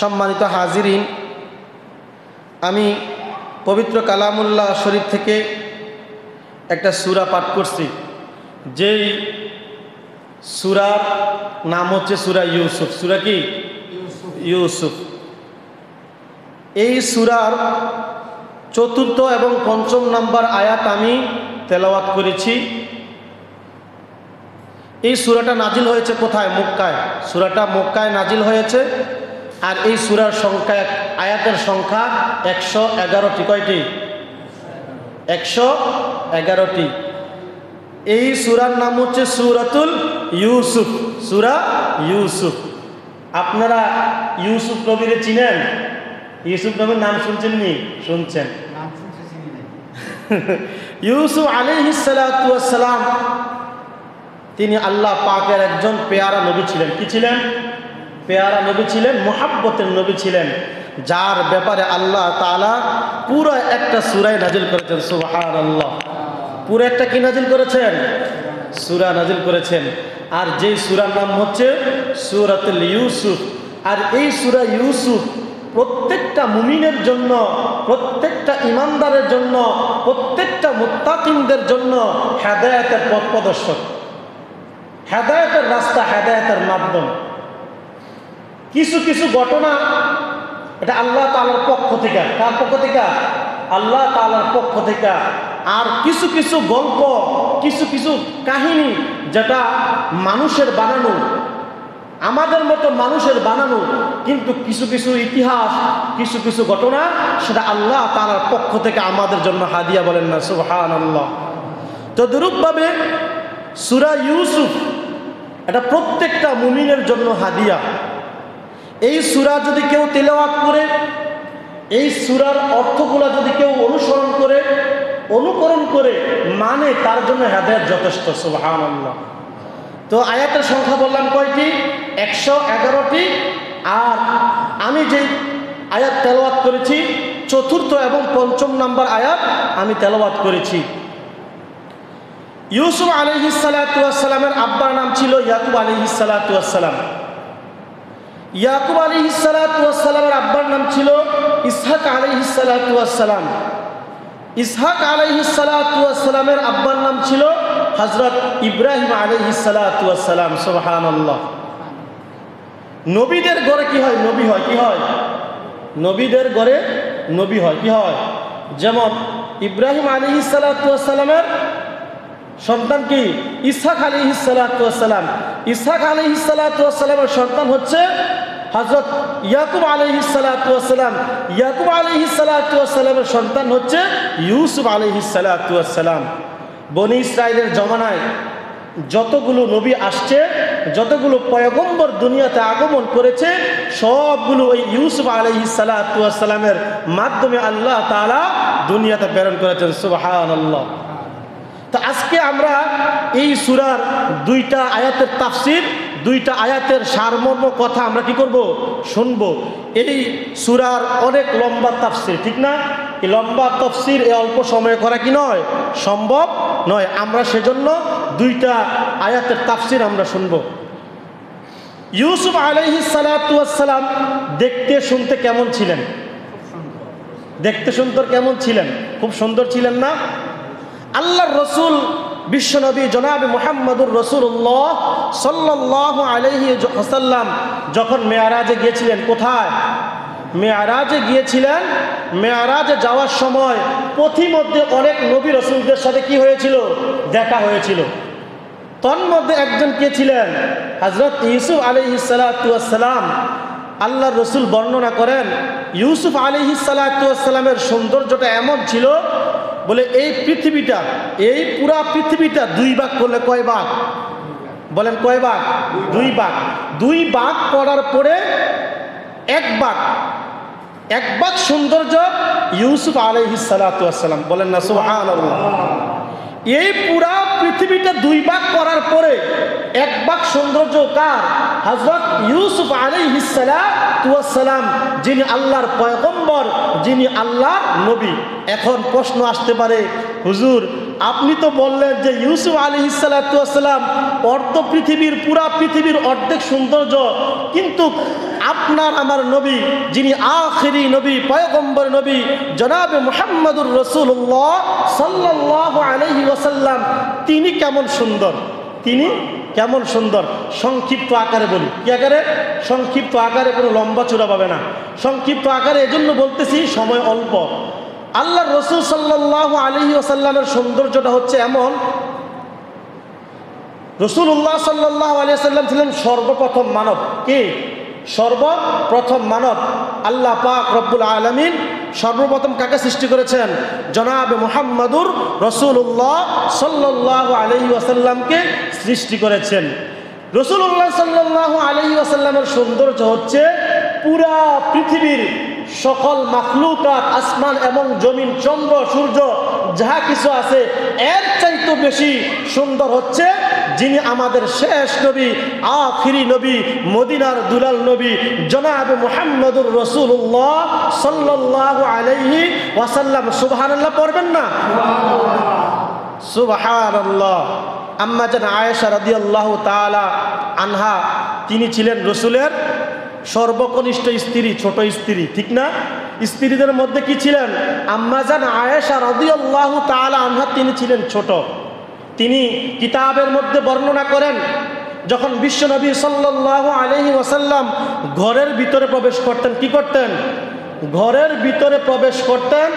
সম্মানিত হাজিরিন, আমি পবিত্র কালামুল্লাহ শরীফ থেকে একটা সূরা পাঠ করছি, যেই সূরার নাম হচ্ছে সূরা ইউসুফ। সূরা কি? ইউসুফ। এই সূরার ৪র্থ এবং ৫ম নম্বর আয়াত আমি তেলাওয়াত করেছি। এই সূরাটা নাজিল হয়েছে কোথায়? মক্কায়। সূরাটা মক্কায় নাজিল হয়েছে। আর এই সূরার সংখ্যা, আয়াতের সংখ্যা ১১১টি। কয়টি? ১11টি। এই সূরার নাম হচ্ছে সূরাতুল ইউসুফ। সূরা ইউসুফ। আপনারা ইউসুফ নবীরে চিনেন? ইউসুফ নবীর নাম শুনছেন নি? শুনছেন। ইউসুফ আলাইহিস সালাতু ওয়াস সালাম তিনি আল্লাহ পাকের একজন পেয়ারা নবী ছিলেন। কি ছিলেন? পেয়ারা নবী ছিলেন, মুহাব্বতের নবী ছিলেন, যার ব্যাপারে আল্লাহ তাআলা পুরো একটা সূরা নাজিল করেছেন। সুবহানাল্লাহ। পুরো একটা কি নাজিল করেছেন? সূরা নাজিল করেছেন। আর যেই সূরার নাম হচ্ছে সূরাতুল ইউসুফ। আর এই সূরা ইউসুফ প্রত্যেকটা মুমিনের জন্য, প্রত্যেকটা ইমানদারের জন্য, প্রত্যেকটা মুত্তাকিনদের জন্য হেদায়েতের পথ প্রদর্শক, হেদায়েতের রাস্তা, হেদায়েতের মাধ্যম। কিছু কিছু ঘটনা এটা আল্লাহ তাআলার পক্ষ থেকে। কার পক্ষ থেকে? আল্লাহ তাআলার পক্ষ থেকে। আর কিছু কিছু গল্প, কিছু কিছু কাহিনী যেটা মানুষের বানানো, আমাদের মতো মানুষের বানানো, কিন্তু কিছু কিছু ইতিহাস, কিছু কিছু ঘটনা সেটা আল্লাহ তাআলার পক্ষ থেকে আমাদের জন্য হাদিয়া। বলেন না সুবহানাল্লাহ। তদ্রূপভাবে সূরা ইউসুফ এটা প্রত্যেকটা মুমিনের জন্য হাদিয়া। এই সূরা যদি কেউ তেলাওয়াত করে, এই সূরার অর্থগুলো যদি কেউ অনুসরণ করে, অনুকরণ করে মানে, তার জন্য হেদায়েত যথেষ্ট। সুবহানাল্লাহ। তো আয়াতের সংখ্যা বললাম কয়টি? ১11টি। আর আমি যে আয়াত তেলাওয়াত করেছি ৪র্থ এবং ৫ম নম্বর আয়াত আমি তেলাওয়াত করেছি। ইউসুফ আলাইহিস সালাতু ওয়াস সালামের আব্বার নাম ছিল ইয়াকুব আলাইহিস সালাতু ওয়াস সালাম। ইয়াকুব আলাইহিস সালাতু ওয়াস সালামের আব্বার নাম ছিল ইসহাক আলাইহিস সালাতু ওয়াস সালাম। ইসহাক আলাইহিস সালাতু ওয়াস সালামের আব্বার নাম ছিল হযরত ইব্রাহিম আলাইহিস সালাতু ওয়াস সালাম। সুবহানাল্লাহ। নবীদের ঘরে কি হয়? নবী হয়। কি হয়? নবীদের ঘরে নবী হয়। কি হয়? যেমন ইব্রাহিম আলাইহিস সালাতু ওয়াস সালামের সন্তান কি? ইসহাক আলাইহিস সালাতু ওয়াস সালাম। ইসহাক আলাইহিস সালাতু ওয়াস সালামের সন্তান হচ্ছে হযরত ইয়াকুব আলাইহিস সালাতু ওয়াস সালাম। ইয়াকুব আলাইহিস সালাতু ওয়াস সালামের সন্তান হচ্ছে ইউসুফ আলাইহিস সালাতু ওয়াস সালাম। বনি ইসরাইলের জমানায় যতগুলো নবী আসছে, যতগুলো পয়গম্বর দুনিয়াতে আগমন করেছে, সবগুলো ওই ইউসুফ আলাইহিস সালাতু ওয়াস সালামের মাধ্যমে আল্লাহ তাআলা দুনিয়াতে প্রেরণ করেছেন। সুবহানাল্লাহ। তো আজকে আমরা এই সূরার 2টা আয়াতের তাফসীর, 2টা আয়াতের সারমর্ম কথা আমরা কি করব? শুনব। এই সূরার অনেক লম্বা তাফসীর, ঠিক না? এই লম্বা তাফসীর এই অল্প সময়ে করা কি নয়? সম্ভব নয়। আমরা সেজন্য 2টা আয়াতের তাফসীর আমরা শুনব। ইউসুফ আলাইহিস সালাতু ওয়াস সালাম দেখতে শুনতে কেমন ছিলেন? দেখতে সুন্দর কেমন ছিলেন? খুব সুন্দর ছিলেন না? আল্লাহর রাসূল বিশ্বনবী জনাবে মুহাম্মদুর রাসূলুল্লাহ সাল্লাল্লাহু আলাইহি ওয়াসাল্লাম যখন মেরাজে গিয়েছিলেন, কোথায়? মেরাজে গিয়েছিলেন। মেরাজে যাওয়ার সময় পথিমধ্যে অনেক নবী রাসূলদের সাথে কি হয়েছিল? দেখা হয়েছিল। তন্মধ্যে একজন কে ছিলেন? হযরত ইউসুফ আলাইহিস সালাতু ওয়াস সালাম। আল্লাহর রাসূল বর্ণনা করেন ইউসুফ আলাইহিস সালাতু ওয়াস সালামের সৌন্দর্যটা এমন ছিল, বলে এই পৃথিবীটা, এই পুরা পৃথিবীটা 2 ভাগ করলে কয় ভাগ? বলেন কয় ভাগ? 2 ভাগ। 2 ভাগ করার পরে 1 ভাগ, 1 ভাগ সৌন্দর্য ইউসুফ আলাইহিস সালাতু ওয়াস সালাম। বলেন না সুবহানাল্লাহ। এই পুরা পৃথিবীটা 2 ভাগ করার পরে 1 ভাগ সৌন্দর্য কার? হযরত ইউসুফ আলাইহিস সালাতু ওয়াস সালাম, যিনি আল্লাহর পয়গম্বর, যিনি আল্লাহর নবী। এখন প্রশ্ন আসতে পারে, হুজুর আপনি তো বললেন যে ইউসুফ আলাইহিস সালাতু ওয়াস সালাম পুরা পৃথিবীর অর্ধেক সৌন্দর্য, কিন্তু আপনার আমার নবী যিনি আখিরি নবী পয়গম্বর নবী জনাবে মুহাম্মদুর রাসূলুল্লাহ সাল্লাল্লাহু আলাইহি ওয়াসাল্লাম তিনি কেমন সুন্দর, তিনি কেমন সুন্দর। সংক্ষিপ্ত আকারে বলি, কি আকারে? সংক্ষিপ্ত আকারে, কোনো লম্বা চূড়া পাবে না, সংক্ষিপ্ত আকারে। এজন্য বলতেছি সময় অল্প। আল্লাহর রাসূল সাল্লাল্লাহু আলাইহি ওয়াসাল্লামের সৌন্দর্যটা হচ্ছে এমন, রাসূলুল্লাহ সাল্লাল্লাহু আলাইহি ওয়াসাল্লাম ছিলেন সর্বপ্রথম মানব। কে? সর্বপ্রথম মানব। আল্লাহ পাক রব্বুল আলামিন সর্বপ্রথম কাকে সৃষ্টি করেছেন? জনাবে মুহাম্মদুর রাসূলুল্লাহ সাল্লাল্লাহু আলাইহি ওয়াসাল্লামকে সৃষ্টি করেছেন। রাসূলুল্লাহ সাল্লাল্লাহু আলাইহি ওয়াসাল্লামের সৌন্দর্য হচ্ছে পুরা পৃথিবীর সকল মাখলুকাত, আসমান এবং জমিন, চন্দ্র সূর্য যাহা কিছু আছে এর চাইতে বেশি সুন্দর হচ্ছে যিনি আমাদের শেষ নবী, আখিরি নবী, মদিনার দুলাল নবী জনাবে মুহাম্মদুর রাসূলুল্লাহ সাল্লাল্লাহু আলাইহি ওয়াসাল্লাম। সুবহানাল্লাহ পড়বেন না? সুবহানাল্লাহ। আম্মা জান আয়েশা রাদিয়াল্লাহু তাআলা আনহা, তিনি ছিলেন রাসূলের সর্বকনিষ্ঠ স্ত্রী, ছোট স্ত্রী, ঠিক না? স্ত্রীদের মধ্যে কি ছিলেন? আম্মা জান আয়েশা রাদিয়াল্লাহু তাআলা আনহা, তিনি ছিলেন ছোট। তিনি কিতাবের মধ্যে বর্ণনা করেন, যখন বিশ্বনবী সাল্লাল্লাহু আলাইহি ওয়াসাল্লাম ঘরের ভিতরে প্রবেশ করতেন, কি করতেন? ঘরের ভিতরে প্রবেশ করতেন,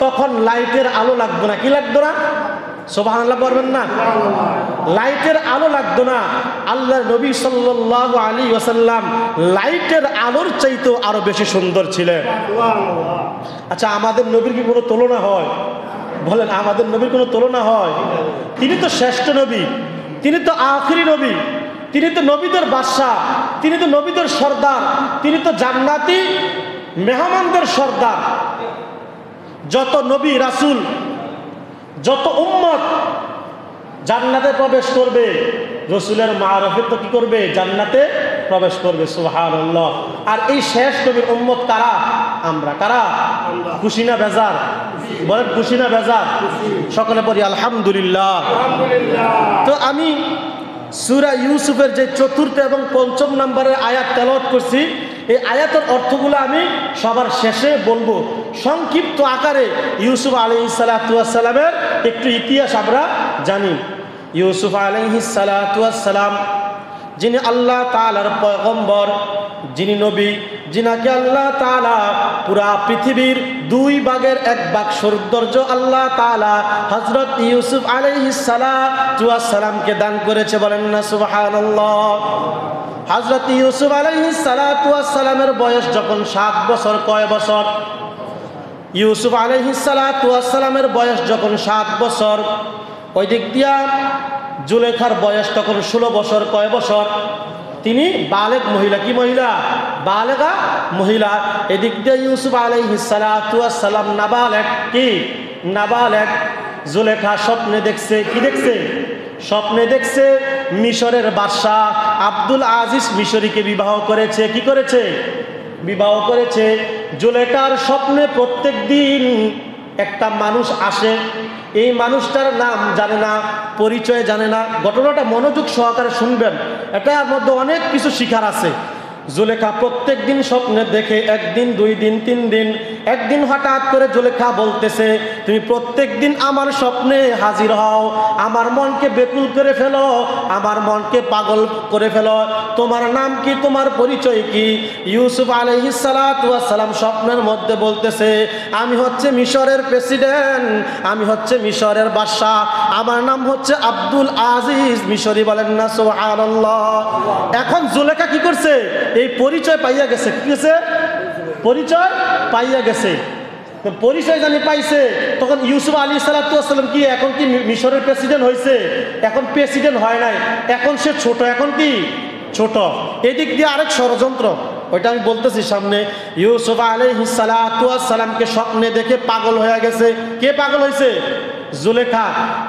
তখন লাইটের আলো লাগতো না। কি লাগতো না? সুবহানাল্লাহ পড়বেন না? লাইটের আলো লাগতো না। আল্লাহর নবী সাল্লাল্লাহু আলাইহি ওয়াসাল্লাম লাইটের আলোর চাইতেও আরো বেশি সুন্দর ছিলেন। আচ্ছা, আমাদের নবীর কি কোনো তুলনা হয়? বলেন, আমাদের নবীর কোনো তুলনা হয়? তিনি তো শ্রেষ্ঠ নবী, তিনি তো আখিরি নবী, তিনি তো নবীদের বাদশা, তিনি তো নবীদের সর্দার, তিনি তো জান্নাতি মেহমানদের সর্দার। যত নবী রাসূল, যত উম্মত জান্নাতে প্রবেশ করবে, রাসূলের মারফতে তো কি করবে? জান্নাতে প্রবেশ করবে। সুবহানাল্লাহ। আর এই শেষ নবীর উম্মত কারা? আমরা। কারা? খুশি না বেজার? বলেন খুশি না বেজার? সকলে পড়ি আলহামদুলিল্লাহ। তো আমি সূরা ইউসুফের যে ৪র্থ এবং ৫ম নম্বরের আয়াত তেলাওয়াত করছি, এই আয়াতের অর্থগুলো আমি সবার শেষে বলবো। সংক্ষিপ্ত আকারে ইউসুফ আলাইহিস সালাতু ওয়াস সালামের একটু ইতিহাস আমরা জানি। ইউসুফ আলাইহিস সালাতু ওয়াস সালাম যিনি আল্লাহ তাআলার পয়গম্বর, যিনি নবী, যিনাকে আল্লাহ তাআলা পুরা পৃথিবীর 2 ভাগের 1 ভাগ সৌন্দর্য আল্লাহ তাআলা হযরত ইউসুফ আলাইহিস সালাতু ওয়াস সালামকে দান করেছে। বলেন না সুবহানাল্লাহ। হযরত ইউসুফ আলাইহিস সালাতু ওয়াস সালামের বয়স যখন 7 বছর, কয় বছর? ইউসুফ আলাইহিস সালাতু ওয়াস সালামের বয়স যখন 7 বছর, ওই দিক দিয়া জুলেখার বয়স তখন 16 বছর। কয় বছর? তিনি বালেগ মহিলা। কি মহিলা? বালেগা মহিলা। এদিক দিয়ে ইউসুফ আলাইহিস সালাতু ওয়াস সালাম নাবালেগ। কি? নাবালেগ। জুলেখা স্বপ্নে দেখছে, কি দেখছে? স্বপ্নে দেখছে মিশরের বাদশাহ আব্দুল আজিজ মিশরীকে বিবাহ করেছে। কি করেছে? বিবাহ করেছে। জুলেখার স্বপ্নে প্রত্যেক দিন একটা মানুষ আসে, এই মানুষটার নাম জানে না, পরিচয় জানে না। ঘটনাটা মনোযোগ সহকারে শুনবেন, এটার মধ্যে অনেক কিছু শিখার আছে। জুলেখা প্রত্যেক দিন স্বপ্নে দেখে, 1 দিন 2 দিন 3 দিন। একদিন হঠাৎ করে জুলেখা বলতেছে, তুমি প্রত্যেক দিন আমার স্বপ্নে হাজির হও, আমার মনকে বেকুল করে ফেলো, আমার মনকে পাগল করে ফেলো। তোমার নাম কি? তোমার পরিচয় কি? ইউসুফ আলাইহিস সালাতু ওয়াস সালাম স্বপ্নের মধ্যে বলতেছে, আমি হচ্ছে মিশরের প্রেসিডেন্ট, আমি হচ্ছে মিশরের বাদশা, আমার নাম হচ্ছে আব্দুল আজিজ মিশরী। বলেন না সুবহানাল্লাহ। এখন জুলেখা কি করছে? এই পরিচয় পাইয়া গেছে। কি গেছে? পরিচয় পাইয়া গেছে। পরিচয় জানি পাইছে, তখন ইউসুফ আলাইহিস সালাতু ওয়াস সালাম কি এখন কি মিশরের প্রেসিডেন্ট হয়েছে? এখন প্রেসিডেন্ট হয় নাই, এখন সে ছোট। এখন কি? ছোট। এদিক দিয়ে আরেক ষড়যন্ত্র, ওইটা আমি বলতেছি সামনে। ইউসুফ আলাইহিস সালাতু ওয়াস সালামকে স্বপ্নে দেখে পাগল হয়ে গেছে। কে পাগল হয়েছে? জুলেখা।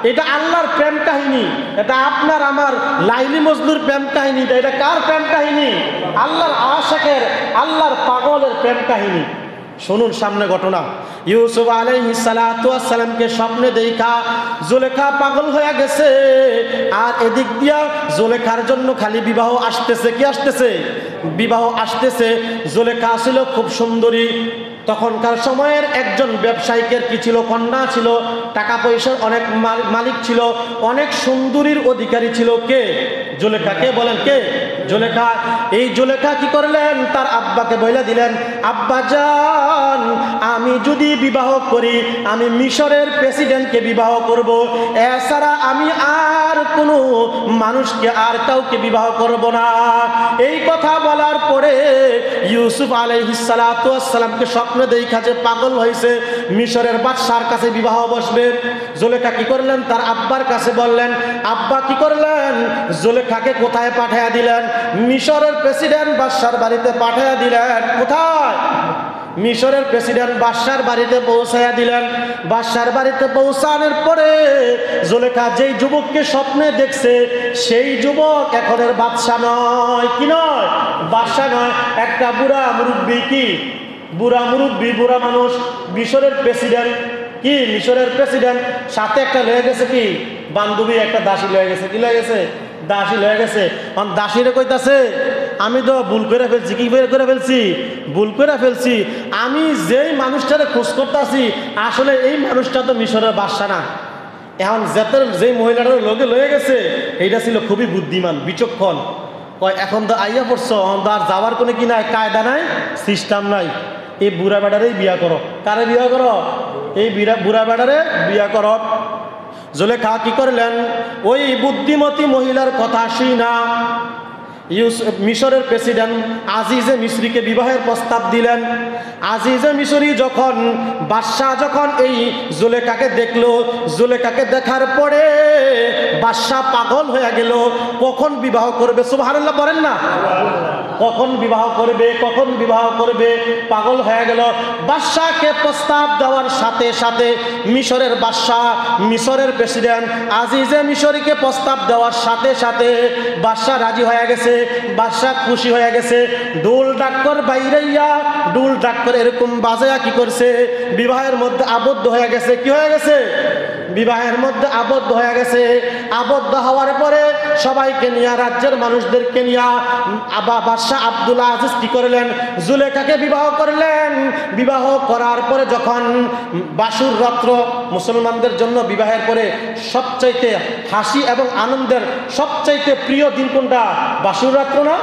এটা আল্লাহর প্রেম কাহিনী, এটা আপনার আমার লাইলি মজনুর প্রেম কাহিনী। এটা কার প্রেম কাহিনী? আল্লাহর আশিকের, আল্লাহর পাগলের প্রেম কাহিনী। শুনুন সামনে ঘটনা। ইউসুফ আলাইহিস সালাতু ওয়াস সালামকে স্বপ্নে দেখা জুলেখা পাগল হয়ে গেছে, আর এদিক দিয়া জুলেখার জন্য খালি বিবাহ আসতেছে। কি আসতেছে? বিবাহ আসতেছে। জুলেখা ছিল খুব সুন্দরী। তখনকার সময়ের একজন ব্যবসায়িকের কি ছিল? কন্যা ছিল, টাকা পয়সার অনেক মালিক ছিল, অনেক সুন্দরীর অধিকারী ছিল। কে? জুলেখা। কে বলেন? কে? জুলেখা। এই জুলেখা কি করলেন? তার আব্বাকে বলে দিলেন, আব্বা জান, আমি যদি বিবাহ করি আমি মিশরের প্রেসিডেন্টকে বিবাহ করব, এছাড়া আমি আর কোনো মানুষকে আর কাউকে বিবাহ করব না। এই কথা বলার পরে ইউসুফ আলাইহিস সালাতু ওয়াস সালামকে স্বপ্নে দেখা যে পাগল হয়েছে, মিশরের বাদশার কাছে বিবাহ বসবে। জুলেখা কি করলেন? তার আব্বার কাছে বললেন। আব্বা কি করলেন? জুলেখাকে কোথায় পাঠিয়ে দিলেন? মিশরের প্রেসিডেন্ট বাদশার বাড়িতে পাঠিয়ে দিলেন। কোথায়? মিশরের প্রেসিডেন্ট বাদশার বাড়িতে পৌঁছায়া দিলেন। বাদশার বাড়িতে পৌঁছানোর পরে জুলেখা যেই যুবককে স্বপ্নে দেখছে সেই যুবক এখনের বাদশা নয়। কি নয়? বাদশা নয়, একটা বুড়া মুরব্বী। কি? বুড়া মুরব্বী, বুড়া মানুষ, মিশরের প্রেসিডেন্ট। কি? মিশরের প্রেসিডেন্ট। সাথে একটা লয়ে গেছে কি? বান্ধবী, একটা দাসী লয়ে গেছে। কি লয়ে গেছে? দাসী লয়ে গেছে। দাসীরে কইতাছে, আমি তো ভুল করে ফেলছি। কি করে ফেলছি? ভুল করে ফেলছি। আমি যেই মানুষটারে খোঁজ করতেছি আসলে এই মানুষটা তো মিশরের বাদশা না। এখন যেই মহিলাটার লগে লয়ে গেছে এইটা ছিল খুবই বুদ্ধিমান, বিচক্ষণ। কয় এখন তো আইয়া পড়ছো, আর যাওয়ার কোনো কি নাই, কায়দা নাই, সিস্টেম নাই। এই বুড়া বেড়ারেই বিয়া করো। কারে বিয়া করো? এই বুড়া বেড়ারে বিয়া করো। জুলেখা কি করলেন? ওই বুদ্ধিমতী মহিলার কথা শুনা মিশরের প্রেসিডেন্ট আজিজে মিশরিকে বিবাহের প্রস্তাব দিলেন। আজিজে মিশরি যখন বাদশাহ যখন এই জুলেখাকে দেখলো, জুলেখাকে দেখার পরে বাদশাহ পাগল হয়ে গেল। কখন বিবাহ করবে? সুবহানাল্লাহ বলেন না। কখন বিবাহ করবে, কখন বিবাহ করবে, পাগল হয়ে গেল। বাদশাহকে প্রস্তাব দেওয়ার সাথে সাথে মিশরের বাদশাহ, মিশরের প্রেসিডেন্ট আজিজে মিশরিকে প্রস্তাব দেওয়ার সাথে সাথে বাদশাহ রাজি হয়ে গেছে। বাদশাহ খুশি হয়ে গেছে। ডোল ডাক্কর বাইরাইয়া, ডোল ডাক্কর এরকম বাজায়া কি করছে? বিবাহের মধ্যে আবদ্ধ হয়ে গেছে। কি হয়ে গেছে? বিবাহের মধ্যে আবদ্ধ হয়ে গেছে। আবদ্ধ হওয়ার পরে সবাইকে নিয়ে, রাজ্যের মানুষদেরকে নিয়ে বাদশাহ আব্দুল আজিজ কি করলেন? জুলেখাকে বিবাহ করলেন। বিবাহ করার পরে যখন বাসুর রাত্র, মুসলমানদের জন্য বিবাহের পরে সবচাইতে হাসি এবং আনন্দের সবচাইতে প্রিয় দিন কোনটা? বাসুর রাত্র না?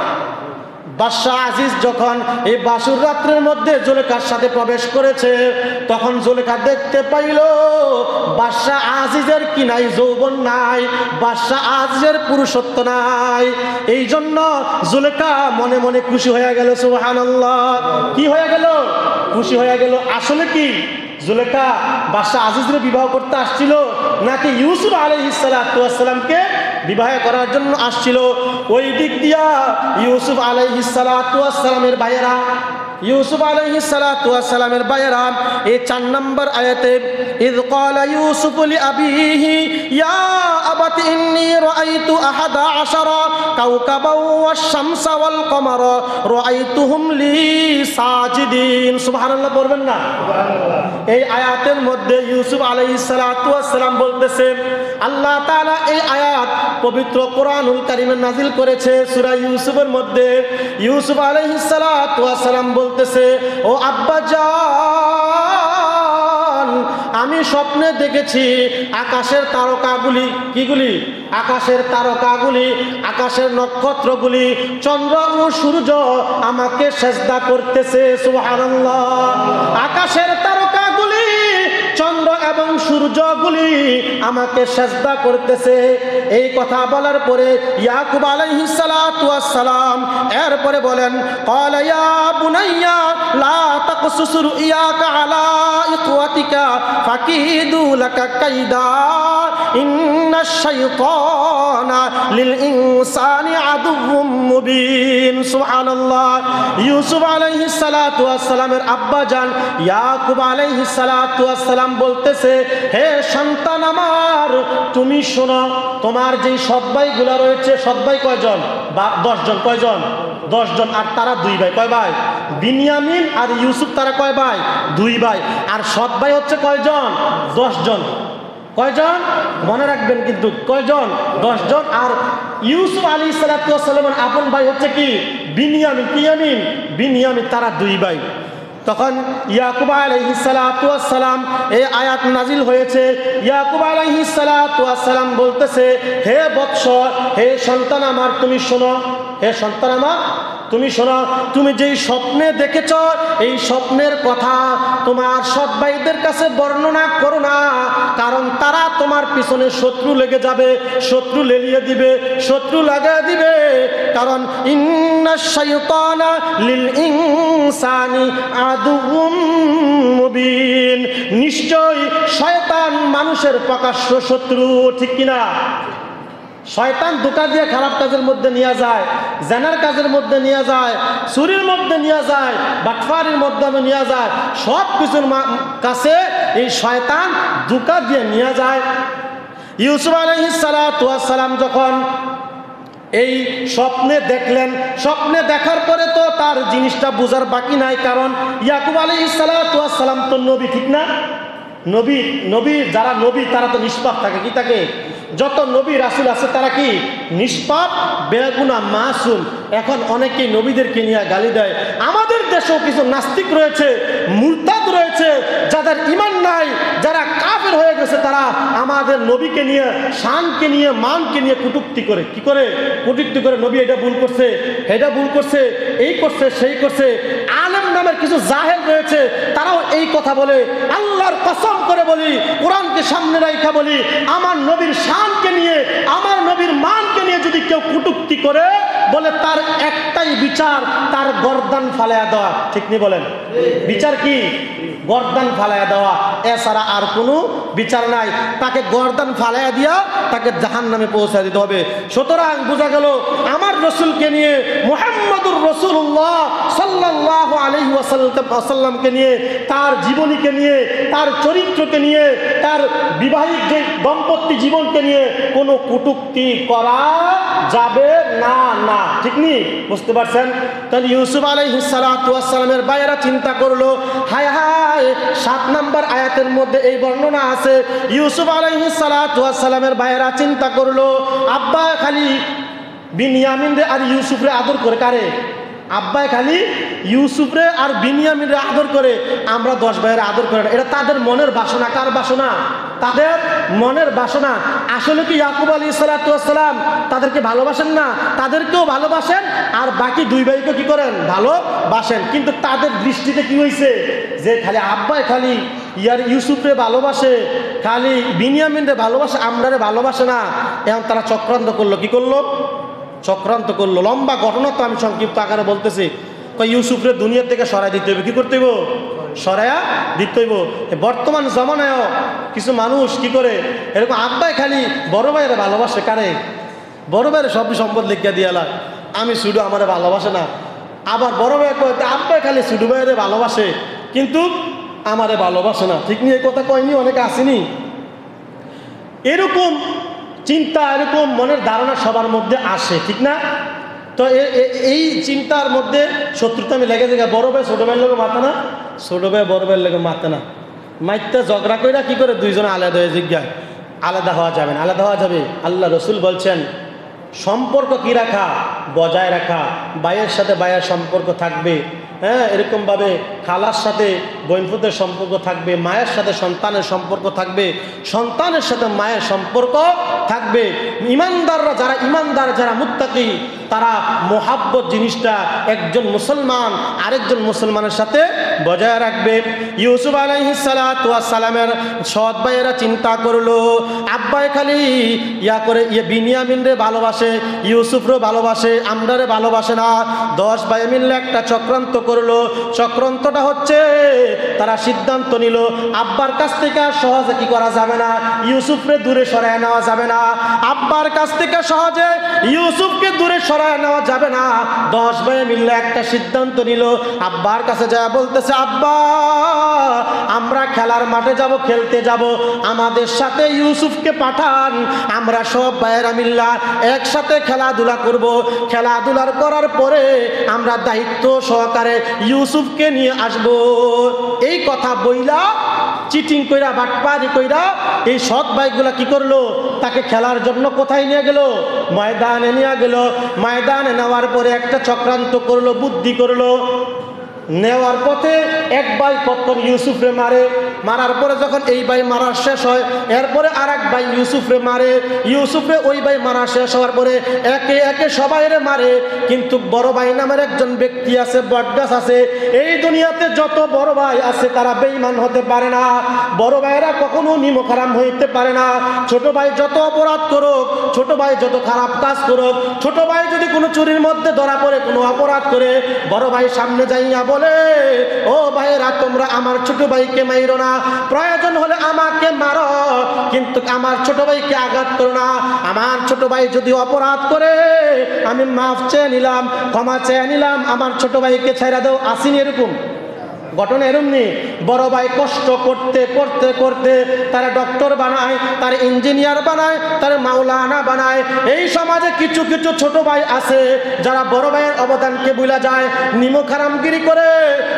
বাদশাহ আজিজ যখন এই বাসুর রাত্রের মধ্যে জুলেখার সাথে প্রবেশ করেছে, তখন জুলেখা দেখতে পাইল বাদশাহ আজিজের কি নাই? যৌবন নাই, বাদশাহ আজিজের পুরুষত্ব নাই। এই জন্য জুলেখা মনে মনে খুশি হয়ে গেল। সুবহানাল্লাহ। কি হয়ে গেল? খুশি হয়ে গেল। আসলে কি জুলেখা বাদশাহ আজিজরে বিবাহ করতে আসছিল নাকি ইউসুফ আলাইহিস সালাতু ওয়াস সালামকে বিবাহ করার জন্য আসছিল? ওই দিক দিয়া ইউসুফ আলাইহিস সালাতু ওয়াস সালামের ভাইয়েরা, ইউসুফ আলাইহিস সালাতু ওয়াস সালামের ভাইয়েরা এই 4 নম্বর আয়াতে ইয ক্বালা ইউসুফ লিআবিহি ইয়া আবাতি ইন্নী রাআইতু আহাদা আশারা কাওকাবাও ওয়াশ-শামসা ওয়াল কমারা রাআইতুহুম লি সাজিদিন। সুবহানাল্লাহ বলবেন না? সুবহানাল্লাহ। এই আয়াতের মধ্যে ইউসুফ আলাইহিস সালাতু ওয়াস সালাম বলতেছেন, আল্লাহ তাআলা এই আয়াত পবিত্র কোরআনুল কারীমে নাজিল করেছে সূরা ইউসুফের মধ্যে। ইউসুফ আলাইহিস সালাতু ওয়াস সালাম বলতেছে, ও আব্বা জান, আমি স্বপ্নে দেখেছি আকাশের তারকাগুলি, কিগুলি? আকাশের তারকাগুলি, আকাশের নক্ষত্রগুলি, চন্দ্র ও সূর্য আমাকে সেজদা করতেছে। সুবহানাল্লাহ। আকাশের তারকাগুলি, চন্দ্র এবং সূর্যগুলি আমাকে সেজদা করতেছে। এই কথা বলার পরে ইয়াকুব আলাইহিস সালাতু ওয়াস সালাম এরপরে বলেন, ক্বালা ইয়া বুনাইয়া লা তাকসুস রুইয়াকা আলা ইখওয়াতিকা ফাকিদু লাকা কাইদা। ইন্নাশ শাইতানা লিল ইনসানি আদুউম মুবিন। সুবহানাল্লাহ। ইউসুফ আলাইহিস সালাতু ওয়াস সালামের আব্বা জান ইয়াকুব আলাইহিস সালাতু ওয়াস সালাম বলতেছে, হে সন্তান আমার, তুমি শোনো, তোমার যেই সৎ ভাইগুলো রয়েছে, সৎ ভাই কয়জন? 10 জন। কয়জন? 10 জন। আর তারা 2 ভাই। কয় ভাই? বিনিয়ামিন আর ইউসুফ, তারা কয় ভাই? 2 ভাই। আর সৎ ভাই হচ্ছে কয়জন? 10 জন। কয়জন? মনে রাখবেন কিন্তু, কয়জন? 10 জন। আর ইউসুফ আলাইহিস সালাতু ওয়াস সালামের আপন ভাই হচ্ছে কি? বিনিয়ামিন। বিনিয়ামিন, তারা 2 ভাই। তখন ইয়াকুব আলাইহিস সালাতু ওয়াস সালাম, এই আয়াত নাজিল হয়েছে। ইয়াকুব আলাইহিস সালাতু ওয়াস সালাম বলতেছে, হে বৎস, হে সন্তান আমার, তুমি শোনো, হে সন্তান আমার, তুমি শোনো, তুমি যেই স্বপ্নে দেখেছ, এই স্বপ্নের কথা তোমার সৎ ভাইদের কাছে বর্ণনা করো না, কারণ তারা তোমার পিছনে শত্রু লেগে যাবে, শত্রু লেলিয়ে দিবে, শত্রু লাগা দিবে। কারণ ইন্নাশ শাইতানা লিল ইনসানি আদুউম মুবিন, নিশ্চয় শয়তান মানুষের প্রকাশ্য শত্রু। ঠিক কিনা? শয়তান ধোঁকা দিয়ে খারাপ কাজের মধ্যে নিয়ে যায়, জানার কাজের মধ্যে নিয়ে যায়, চুরির মধ্যে নিয়ে যায়, বাটফারির মধ্যে নিয়ে যায়, সব কিছুর কাছে এই শয়তান ধোঁকা দিয়ে নিয়ে যায়। ইউসুফ আলাইহিস সালাতু ওয়াস সালাম যখন এই স্বপ্নে দেখলেন, স্বপ্নে দেখার পরে তো তার জিনিসটা বোঝার বাকি নাই, কারণ ইয়াকুব আলাইহিস সালাতু ওয়াস সালাম তো নবী, ঠিক না? নবী যারা নবী তারা তো নিষ্পাপ থাকে। কি থাকে? যত নবী রাসূল আছে তারা কি? নিষ্পাপ, বেগুনাহ, মাসুম। এখন অনেকেই নবীদেরকে নিয়ে গালি দেয়। আমাদের দেশেও কিছু নাস্তিক রয়েছে, মুরতাদ রয়েছে, যাদের ঈমান নাই, যারা কাফের হয়ে গেছে, তারা আমাদের নবীকে নিয়ে, শানকে নিয়ে, মানকে নিয়ে কটূক্তি করে। কি করে? কটূক্তি করে। নবী এটা ভুল করছে, এটা ভুল করছে, এই করছে, সেই করছে। আলেম নামের কিছু জাহেল রয়েছে, তারাও এই কথা বলে। আল্লাহর কসম করে বলি, কোরআনকে সামনে রাখা বলি, আমার নবীর শানকে নিয়ে, আমার নবীর মানকে নিয়ে যদি কেউ কটূক্তি করে, বলে তার একটাই বিচার, তার গর্দান ফালায়া দেওয়া। ঠিক নি বলেন? বিচার কি? গর্দান ফালায়া দেওয়া, এছাড়া আর কোনো বিচার নাই। তাকে গর্দান ফালায়া দিয়া তাকে জাহান্নামে পৌঁছে দিতে হবে। সুতরাং বোঝা গেল, আমার রসুলকে নিয়ে, মুহাম্মদুর রাসূলুল্লাহ সাল্লাল্লাহু আলাইহি ওয়াসাল্লামকে নিয়ে, তার জীবনীকে নিয়ে, তার চরিত্রকে নিয়ে, তার বিবাহিক যে দম্পতি জীবনকে নিয়ে কোনো কটূক্তি করা যাবে না। না, ঠিক নি? বুঝতে পারছেন? তাহলে ইউসুফ আলাইহিস সালাতু ওয়াস সালামের ভাইয়েরা চিন্তা করলো, হায় হায়, 7 নম্বর আয়াতের মধ্যে এই বর্ণনা আছে। ইউসুফ আলাইহিস সালাতু ওয়াস সালামের ভাইয়েরা চিন্তা করলো, আব্বা খালি বিনিয়ামিন রে আর ইউসুফ রে আদর করে। কারে? আব্বাই খালি ইউসুফ রে আর বিনিয়ামিন রে আদর করে, আমরা 10 ভাইয়ের আদর করে না। এটা তাদের মনের বাসনা। কার বাসনা? তাদের মনের বাসনা। আসলে কি ইয়াকুব আলাইহিস সালাতু ওয়াস সালাম তাদেরকে ভালোবাসেন না? তাদেরকেও ভালোবাসেন, আর বাকি 2 ভাইকে কি করেন? ভালোবাসেন। কিন্তু তাদের দৃষ্টিতে কি হয়েছে, যে খালি আব্বাই খালি ইউসুফ রে ভালোবাসে, খালি বিনিয়ামিন রে ভালোবাসে, আমরা রে ভালোবাসে না। এখন তারা চক্রান্ত করলো। কি করলো? চক্রান্ত করলো। লম্বা ঘটনা তো আমি সংক্ষিপ্ত আকারে বলতেছি। ইউসুফরে দুনিয়া থেকে সরাই দিতে হবে। কি করতে হইব? সরাইয়া দিতে হইব। বর্তমান জমানায়ও কিছু মানুষ কি করে, এরকম আব্বাই খালি বড় ভাইয়ের ভালোবাসে। কারে? বড় ভাইয়ের সব সম্পদ লিখিয়া দিয়ালা, আমি শুধু আমারে ভালোবাসে না। আবার বড় ভাই কয়েছে আব্বাই খালি শুধু ভাইয়ের ভালোবাসে, কিন্তু আমারে ভালোবাসে না। ঠিক নিয়ে কথা কয়নি? অনেকে আসেনি এরকম চিন্তা, এরকম মনের ধারণা সবার মধ্যে আসে, ঠিক না? তো এই চিন্তার মধ্যে শত্রুতা আমি লেগে যায়। বড় ভাই ছোট ভাইয়ের লোক মাথে না, ছোট ভাই বড় ভাইয়ের লোক মাথে না, মাইতে ঝগড়া কইরা কি করে দুইজনে আলাদা হয়ে জিজ্ঞাসা। আলাদা হওয়া যাবে না। আলাদা হওয়া যাবে? আল্লাহ রসুল বলছেন, সম্পর্ক কি রাখা? বজায় রাখা। ভাইয়ের সাথে ভাইয়ের সম্পর্ক থাকবে, হ্যাঁ, এরকমভাবে খালার সাথে বোনফুদের সম্পর্ক থাকবে, মায়ের সাথে সন্তানের সম্পর্ক থাকবে, সন্তানের সাথে মায়ের সম্পর্ক থাকবে। ইমানদাররা, যারা ইমানদার, যারা মুত্তাকি, তারা মোহাব্বত জিনিসটা একজন মুসলমান আরেকজন মুসলমানের সাথে বজায় রাখবে। ইউসুফ আলাইহিস সালাতু ওয়াস সালামের সৎ ভাইয়েরা চিন্তা করলো, আব্বাই খালি বিনিয়ামিন রে ভালোবাসে, ইউসুফরও ভালোবাসে, আমরারে ভালোবাসে না। 10 ভাই মিললে একটা চক্রান্ত করলো। চক্রান্তটা হচ্ছে তারা সিদ্ধান্ত নিল আব্বার কাছ থেকে আর সহজে কি করা যাবে না, ইউসুফকে দূরে সরায় নেওয়া যাবে না। আব্বার কাছ থেকে সহজে ইউসুফকে দূরে সরায় নেওয়া যাবে না। 10 ভাই মিলে একটা সিদ্ধান্ত নিল। আব্বার কাছে যা বলতেছে, আব্বা আমরা খেলার মাঠে যাব, খেলতে যাব, আমাদের সাথে ইউসুফকে পাঠান, আমরা সব ভাইয়েরা মিল্লা একসাথে খেলাধুলা করব। খেলাধুলার করার পরে আমরা দায়িত্ব সহকারে ইউসুফকে নিয়ে আসব। এই কথা বইলা চিটিং কইরা বাটপারি কইরা এই সৎ ভাইগুলা কি করলো, তাকে খেলার জন্য কোথায় নিয়ে গেল, ময়দানে নিয়ে গেল। ময়দানে নেওয়ার পরে একটা চক্রান্ত করলো, বুদ্ধি করলো। নেওয়ার পথে এক ভাই কতক্ষণ ইউসুফরে মারে, মারার পরে যখন এই ভাই মারা শেষ হয় এরপরে আর এক ভাই ইউসুফরে মারে, ইউসুফরে ওই ভাই মারা শেষ হওয়ার পরে একে একে সবাইরে মারে। কিন্তু বড় ভাই নামের একজন ব্যক্তি আছে, বটগাছ আছে। এই দুনিয়াতে যত বড় ভাই আছে তারা বেঈমান হতে পারে না, বড় ভাইরা কখনো নিমখারাম হইতে পারে না। ছোট ভাই যত অপরাধ করুক, ছোট ভাই যত খারাপ কাজ করুক, ছোট ভাই যদি কোনো চুরির মধ্যে ধরা পড়ে, কোনো অপরাধ করে, বড় ভাই সামনে যাইয়া বলে, ও ভাইরা তোমরা আমার ছোট ভাইকে মাইরো না, প্রয়োজন হলে আমাকে মারো, কিন্তু আমার ছোট ভাইকে আঘাত করো না। আমার ছোট ভাই যদি অপরাধ করে আমি মাফ চেয়ে নিলাম, ক্ষমা চেয়ে নিলাম, আমার ছোট ভাইকে ছেড়ে দাও। আসেনি এরকম ঘটনা? এরমনি বড় ভাই কষ্ট করতে করতে করতে তারা ডক্টর বানায়, তার ইঞ্জিনিয়ার বানায়, তার মাওলানা বানায়। এই সমাজে কিছু কিছু ছোট ভাই আছে যারা বড় ভাইয়ের অবদানকে ভুলা যায়, নিমখারামগিরি করে,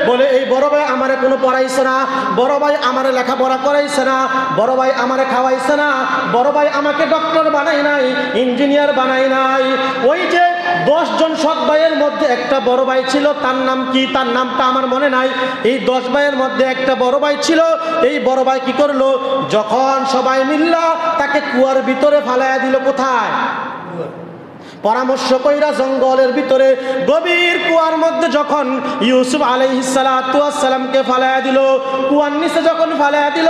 বলে এই বড় ভাই আমারে কোনো পড়াইছে না, বড় ভাই আমারে লেখাপড়া করাইছে না, বড় ভাই আমারে খাওয়াইছে না, বড় ভাই আমাকে ডক্টর বানাই নাই, ইঞ্জিনিয়ার বানাই নাই। ওই যে 10 জন সৎ ভাইয়ের মধ্যে একটা বড় ভাই ছিল, তার নাম কি, তার নামটা আমার মনে নাই। এই 10 ভাইয়ের মধ্যে একটা বড় ভাই ছিল। এই বড় ভাই কি করলো, যখন সবাই মিল্লা তাকে কুয়ার ভিতরে ফালাইয়া দিল। কোথায়? পরামর্শ কইরা জঙ্গলের ভিতরে গভীর কুয়ার মধ্যে যখন ইউসুফ আলাইহিস সালাতু ওয়াস সালামকে ফালাইয়া দিল, কুয়ার নিচে যখন ফালাইয়া দিল,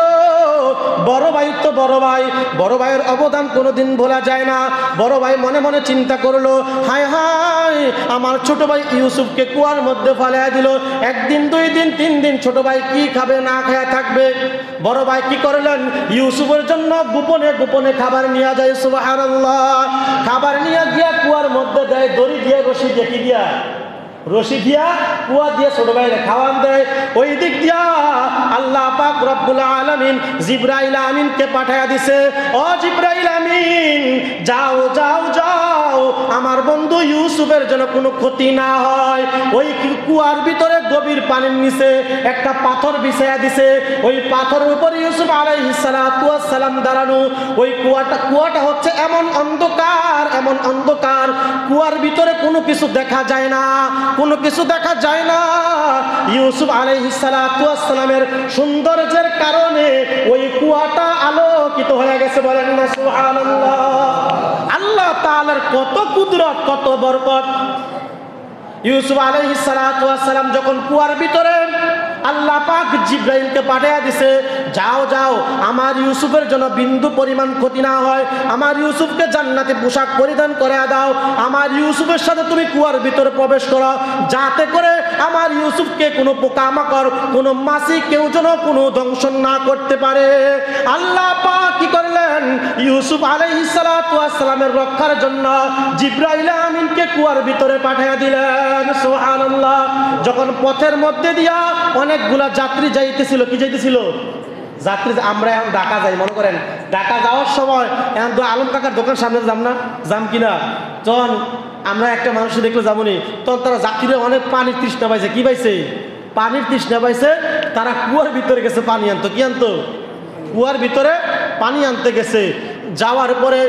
বড় ভাই তো বড় ভাই, বড় ভাইয়ের অবদান কোনোদিন ভোলা যায় না। বড় ভাই মনে মনে চিন্তা করলো, হায় হায় আমার ছোট ভাই ইউসুফকে কুয়ার মধ্যে ফালাইয়া দিল, একদিন 2 দিন 3 দিন ছোট ভাই কি খাবে, না খেয়ে থাকবে। বড় ভাই কি করলেন, ইউসুফের জন্য গোপনে গোপনে খাবার নিয়ে যায়। সুবহানাল্লাহ। খাবার নিয়ে গিয়া কুয়ার মধ্যে দেয়, দড়ি দিয়ে, রশি দিয়ে, কি দিয়া, রশি দিয়া কুয়া দিয়ে ছোট ভাইরে খাওয়ান দেয়। ওই দিক দিয়া আল্লাহ পাক রব্বুল আলামিন জিবরাইল আমিনকে পাঠায়া দিছে, ও জিবরাইল আমিন যাও যাও যাও, আমার বন্ধু ইউসুফের যেন কোনো ক্ষতি না হয়। ওই কুয়ার ভিতরে গভীর পানির নিচে একটা পাথর বিছায়া দিছে, ওই পাথরের উপর ইউসুফ আলাইহিস সালাতু ওয়াস সালাম দাঁড়ানো। ওই কুয়াটা হচ্ছে এমন অন্ধকার, এমন অন্ধকার, কুয়ার ভিতরে কোনো কিছু দেখা যায় না, কোনো কিছু দেখা যায় না। ইউসুফ আলাইহিস সালাতু ওয়াস সালামের সৌন্দর্যের কারণে ওই কুয়াটা আলোকিত হয়ে গেছে। বলেন না সুবহানাল্লাহ। আল্লাহ তাআলার কত কুদরত, কত বরকত। ইউসুফ আলাইহিস সালাতু ওয়াস সালাম যখন কুয়ার ভিতরে, আল্লাহ পাক জিবরাইলকে পাঠিয়ে দিছে, যাও যাও আমার ইউসুফের জন্য বিন্দু পরিমাণ ক্ষতি না হয়, আমার ইউসুফকে জান্নাতি পোশাক পরিধান করে দাও, আমার ইউসুফের সাথে তুমি কুয়ার ভিতরে প্রবেশ করো, যাতে করে আমার ইউসুফকে কোনো পোকামাকড়, কোনো মাছি কেউ যেন কোনো দংশন না করতে পারে। আল্লাহ পাক কি করলেন, ইউসুফ আলাইহিস সালাতু ওয়াস সালামের রক্ষার জন্য জিবরাইল আমিনকে কুয়ার ভিতরে পাঠিয়ে দিলেন। সুবহানাল্লাহ। যখন পথের মধ্যে দিয়া অনেকগুলা যাত্রী যাইতেছিল, কি যাইতেছিল, যাত্রী। আমরা এখন ঢাকা যাই, মনে করেন ঢাকা যাওয়ার সময় এখন তো আলম কাকার দোকান সামনে যাম না, যাম কিনা, যখন আমরা একটা মানুষ দেখলে যাবনি, তখন তারা যাত্রীরা অনেক পানির তৃষ্ণা পাইছে। কি পাইছে? পানির তৃষ্ণা পাইছে। তারা কুয়ার ভিতরে গেছে পানি আনতো। কি আনতো? কুয়ার ভিতরে পানি আনতে গেছে। যাওয়ার পরে